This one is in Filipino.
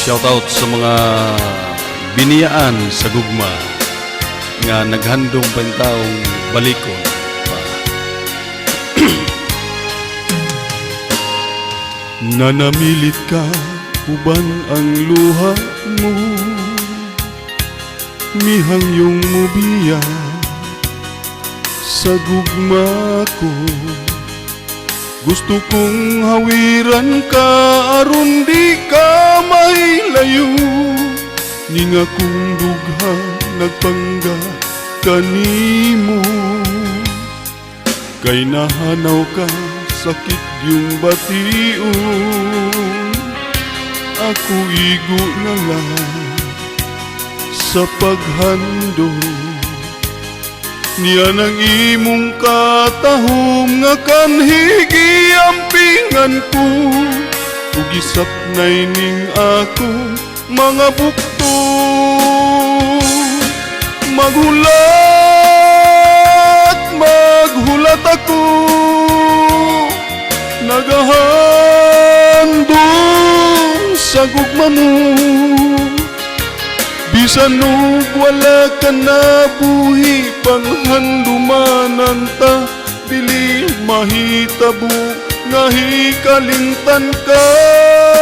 Shoutout sa mga biniyaan sa gugma nga naghandong pentaong balikon pa. Nanamilit ka, uban ang luha mo, mihang yung mubiya sa gugma ko. Gusto kong hawiran ka aron di ka mahilayo, ninga kong dugha nagpangga kanimo. Kay nahanaw ka, sakit yung bation, ako igo na lang sa paghandog. Niya nang imong katahom nga kanhigi ampingan ko, ug isapnay ning ako mga bukto. Maghulat ako, nagahandong sa gugma mo. Bisan og wala ka na buhi, panghandumanan ta, dili mahitabo nga hikalimtan ka.